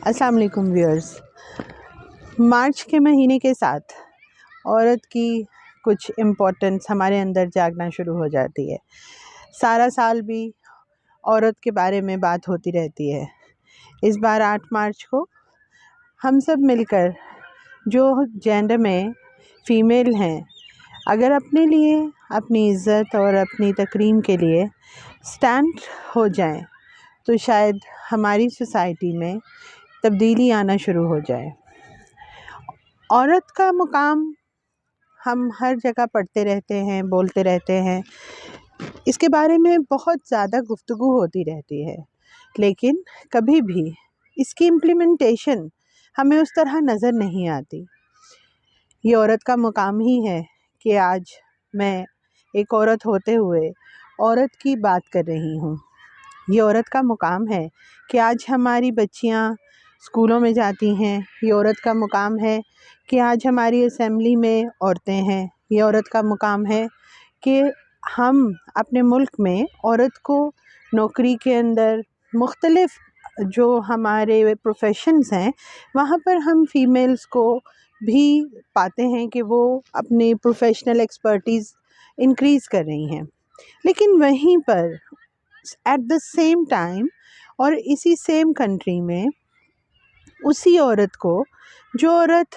السلام علیکم ویورز۔ مارچ کے مہینے کے ساتھ عورت کی کچھ امپورٹنس ہمارے اندر جاگنا شروع ہو جاتی ہے۔ سارا سال بھی عورت کے بارے میں بات ہوتی رہتی ہے۔ اس بار 8 مارچ کو ہم سب مل کر جو جینڈر میں فیمیل ہیں، اگر اپنے لیے، اپنی عزت اور اپنی تکریم کے لیے سٹینڈ ہو جائیں تو شاید ہماری سوسائٹی میں تبدیلی آنا شروع ہو جائے۔ عورت کا مقام ہم ہر جگہ پڑھتے رہتے ہیں، بولتے رہتے ہیں، اس کے بارے میں بہت زیادہ گفتگو ہوتی رہتی ہے، لیکن کبھی بھی اس کی امپلیمنٹیشن ہمیں اس طرح نظر نہیں آتی۔ یہ عورت کا مقام ہی ہے کہ آج میں ایک عورت ہوتے ہوئے عورت کی بات کر رہی ہوں۔ یہ عورت کا مقام ہے کہ آج ہماری بچیاں اسکولوں میں جاتی ہیں۔ یہ عورت کا مقام ہے کہ آج ہماری اسمبلی میں عورتیں ہیں۔ یہ عورت کا مقام ہے کہ ہم اپنے ملک میں عورت کو نوکری کے اندر مختلف جو ہمارے پروفیشنز ہیں وہاں پر ہم فیمیلز کو بھی پاتے ہیں کہ وہ اپنی پروفیشنل ایکسپرٹیز انکریز کر رہی ہیں۔ لیکن وہیں پر ایٹ دا سیم ٹائم اور اسی سیم کنٹری میں اسی عورت کو، جو عورت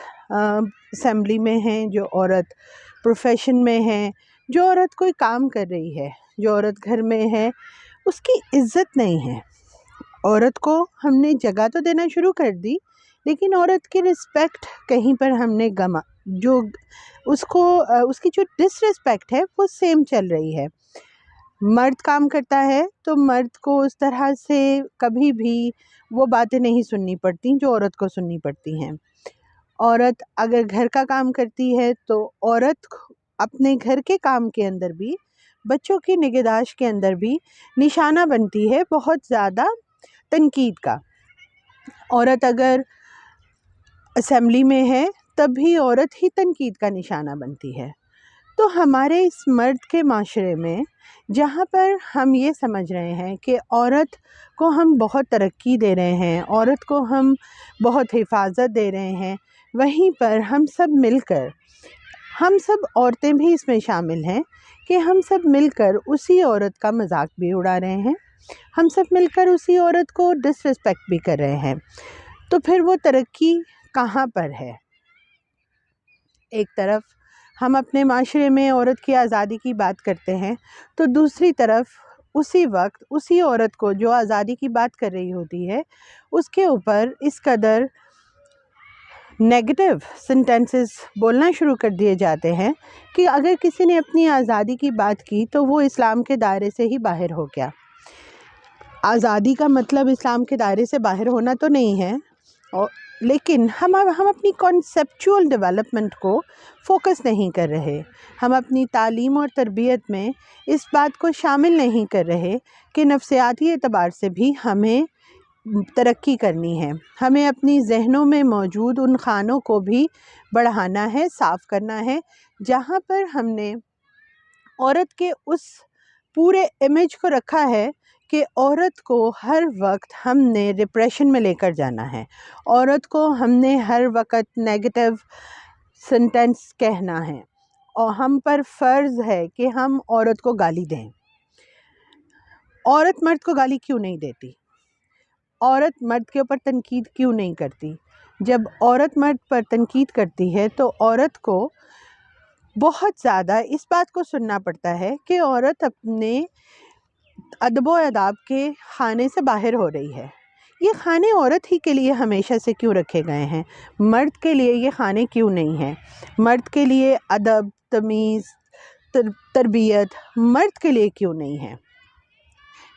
اسمبلی میں ہیں، جو عورت پروفیشن میں ہے، جو عورت کوئی کام کر رہی ہے، جو عورت گھر میں ہے، اس کی عزت نہیں ہے۔ عورت کو ہم نے جگہ تو دینا شروع کر دی، لیکن عورت کی رسپیکٹ کہیں پر ہم نے جو اس کی جو ڈس رسپیکٹ ہے وہ سیم چل رہی ہے۔ مرد کام کرتا ہے تو مرد کو اس طرح سے کبھی بھی وہ باتیں نہیں سننی پڑتی جو عورت کو سننی پڑتی ہیں۔ عورت اگر گھر کا کام کرتی ہے تو عورت اپنے گھر کے کام کے اندر بھی، بچوں کی نگہداشت کے اندر بھی نشانہ بنتی ہے بہت زیادہ تنقید کا۔ عورت اگر اسمبلی میں ہے تب بھی عورت ہی تنقید کا نشانہ بنتی ہے۔ تو ہمارے اس مرد کے معاشرے میں جہاں پر ہم یہ سمجھ رہے ہیں کہ عورت کو ہم بہت ترقی دے رہے ہیں، عورت کو ہم بہت حفاظت دے رہے ہیں، وہیں پر ہم سب مل کر، ہم سب عورتیں بھی اس میں شامل ہیں کہ ہم سب مل کر اسی عورت کا مذاق بھی اڑا رہے ہیں، ہم سب مل کر اسی عورت کو ڈس رسپیکٹ بھی کر رہے ہیں۔ تو پھر وہ ترقی کہاں پر ہے؟ ایک طرف ہم اپنے معاشرے میں عورت کی آزادی کی بات کرتے ہیں تو دوسری طرف اسی وقت اسی عورت کو جو آزادی کی بات کر رہی ہوتی ہے اس کے اوپر اس قدر نیگیٹو سینٹینسز بولنا شروع کر دیے جاتے ہیں کہ اگر کسی نے اپنی آزادی کی بات کی تو وہ اسلام کے دائرے سے ہی باہر ہو گیا۔ آزادی کا مطلب اسلام کے دائرے سے باہر ہونا تو نہیں ہے، لیکن ہم اپنی کنسیپچول ڈیولپمنٹ کو فوکس نہیں کر رہے۔ ہم اپنی تعلیم اور تربیت میں اس بات کو شامل نہیں کر رہے کہ نفسیاتی اعتبار سے بھی ہمیں ترقی کرنی ہے، ہمیں اپنی ذہنوں میں موجود ان خانوں کو بھی بڑھانا ہے، صاف کرنا ہے، جہاں پر ہم نے عورت کے اس پورے امیج کو رکھا ہے کہ عورت کو ہر وقت ہم نے ڈپریشن میں لے کر جانا ہے، عورت کو ہم نے ہر وقت نیگیٹو سینٹینس کہنا ہے، اور ہم پر فرض ہے کہ ہم عورت کو گالی دیں۔ عورت مرد کو گالی کیوں نہیں دیتی؟ عورت مرد کے اوپر تنقید کیوں نہیں کرتی؟ جب عورت مرد پر تنقید کرتی ہے تو عورت کو بہت زیادہ اس بات کو سننا پڑتا ہے کہ عورت اپنے ادب و آداب کے خانے سے باہر ہو رہی ہے۔ یہ خانے عورت ہی کے لیے ہمیشہ سے کیوں رکھے گئے ہیں؟ مرد کے لیے یہ خانے کیوں نہیں ہیں؟ مرد کے لیے ادب، تمیز، تربیت مرد کے لیے کیوں نہیں ہے؟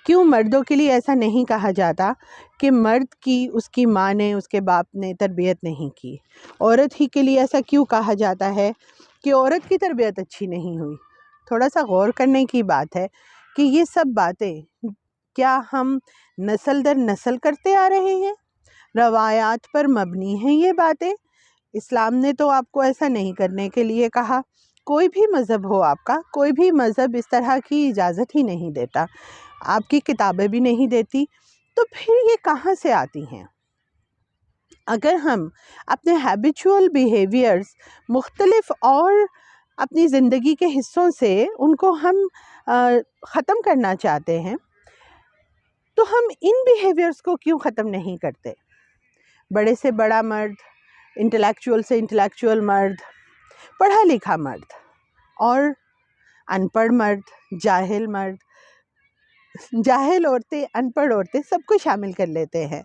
کیوں مردوں کے لیے ایسا نہیں کہا جاتا کہ مرد کی اس کی ماں نے، اس کے باپ نے تربیت نہیں کی؟ عورت ہی کے لیے ایسا کیوں کہا جاتا ہے کہ عورت کی تربیت اچھی نہیں ہوئی؟ تھوڑا سا غور کرنے کی بات ہے کہ یہ سب باتیں کیا ہم نسل در نسل کرتے آ رہے ہیں؟ روایات پر مبنی ہیں یہ باتیں؟ اسلام نے تو آپ کو ایسا نہیں کرنے کے لیے کہا۔ کوئی بھی مذہب ہو آپ کا، کوئی بھی مذہب اس طرح کی اجازت ہی نہیں دیتا، آپ کی کتابیں بھی نہیں دیتی، تو پھر یہ کہاں سے آتی ہیں؟ اگر ہم اپنے ہیبیچول بیہیویئرز مختلف اور اپنی زندگی کے حصوں سے ان کو ہم ختم کرنا چاہتے ہیں تو ہم ان بیہیویئرز کو کیوں ختم نہیں کرتے؟ بڑے سے بڑا مرد، انٹلیکچوئل سے انٹلیکچوئل مرد، پڑھا لکھا مرد اور ان پڑھ مرد، جاہل مرد، جاہل عورتیں، ان پڑھ عورتیں، سب کو شامل کر لیتے ہیں۔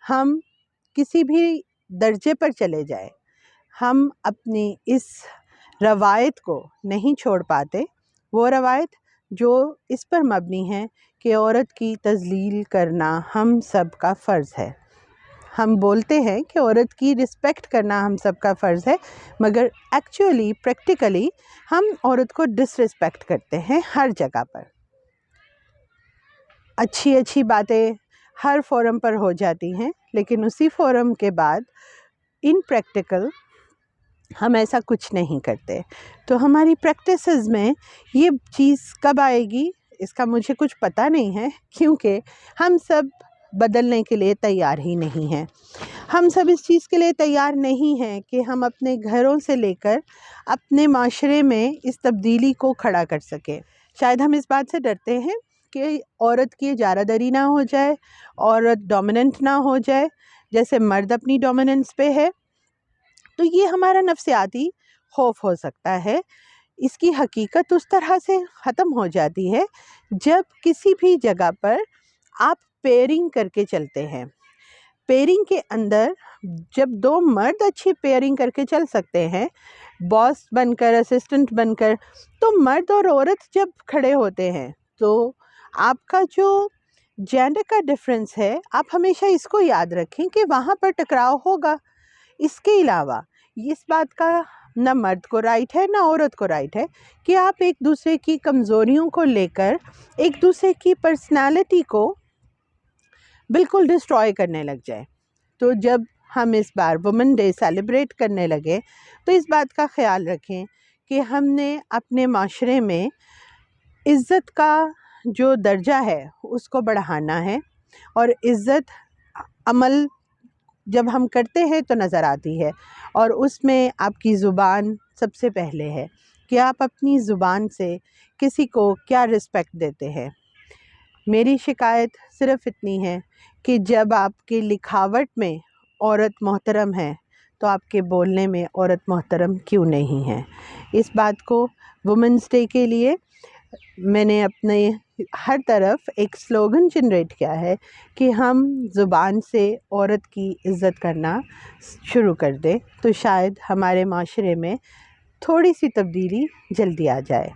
ہم کسی بھی درجے پر چلے جائیں، ہم اپنی اس روایت کو نہیں چھوڑ پاتے، وہ روایت جو اس پر مبنی ہے کہ عورت کی تذلیل کرنا ہم سب کا فرض ہے۔ ہم بولتے ہیں کہ عورت کی رسپیکٹ کرنا ہم سب کا فرض ہے، مگر ایکچولی پریکٹیکلی ہم عورت کو ڈس رسپیکٹ کرتے ہیں ہر جگہ پر۔ اچھی اچھی باتیں ہر فورم پر ہو جاتی ہیں، لیکن اسی فورم کے بعد ان پریکٹیکل ہم ایسا کچھ نہیں کرتے۔ تو ہماری پریکٹسز میں یہ چیز کب آئے گی اس کا مجھے کچھ پتہ نہیں ہے، کیونکہ ہم سب بدلنے کے لیے تیار ہی نہیں ہیں۔ ہم سب اس چیز کے لیے تیار نہیں ہیں کہ ہم اپنے گھروں سے لے کر اپنے معاشرے میں اس تبدیلی کو کھڑا کر سکیں۔ شاید ہم اس بات سے ڈرتے ہیں کہ عورت کی اجارہ داری نہ ہو جائے، عورت ڈومیننٹ نہ ہو جائے جیسے مرد اپنی ڈومیننس پہ ہے۔ تو یہ ہمارا نفسیاتی خوف ہو سکتا ہے۔ اس کی حقیقت اس طرح سے ختم ہو جاتی ہے جب کسی بھی جگہ پر آپ پیئرنگ کر کے چلتے ہیں۔ پیئرنگ کے اندر جب دو مرد اچھی پیئرنگ کر کے چل سکتے ہیں، باس بن کر، اسسٹنٹ بن کر، تو مرد اور عورت جب کھڑے ہوتے ہیں تو آپ کا جو جینڈر کا ڈفرینس ہے، آپ ہمیشہ اس کو یاد رکھیں کہ وہاں پر ٹکراؤ ہوگا۔ اس کے علاوہ اس بات کا نہ مرد کو رائٹ ہے نہ عورت کو رائٹ ہے کہ آپ ایک دوسرے کی کمزوریوں کو لے کر ایک دوسرے کی پرسنالٹی کو بالکل ڈسٹروائے کرنے لگ جائیں۔ تو جب ہم اس بار وومن ڈے سیلیبریٹ کرنے لگے تو اس بات کا خیال رکھیں کہ ہم نے اپنے معاشرے میں عزت کا جو درجہ ہے اس کو بڑھانا ہے، اور عزت عمل جب ہم کرتے ہیں تو نظر آتی ہے، اور اس میں آپ کی زبان سب سے پہلے ہے کہ آپ اپنی زبان سے کسی کو کیا رسپیکٹ دیتے ہیں۔ میری شکایت صرف اتنی ہے کہ جب آپ کی لکھاوٹ میں عورت محترم ہے تو آپ کے بولنے میں عورت محترم کیوں نہیں ہے؟ اس بات کو وومنس ڈے کے لیے میں نے اپنے ہر طرف ایک سلوگن جنریٹ کیا ہے کہ ہم زبان سے عورت کی عزت کرنا شروع کر دیں تو شاید ہمارے معاشرے میں تھوڑی سی تبدیلی جلدی آ جائے۔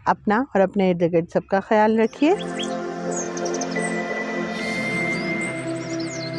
اپنا اور اپنے ارد گرد سب کا خیال رکھیے۔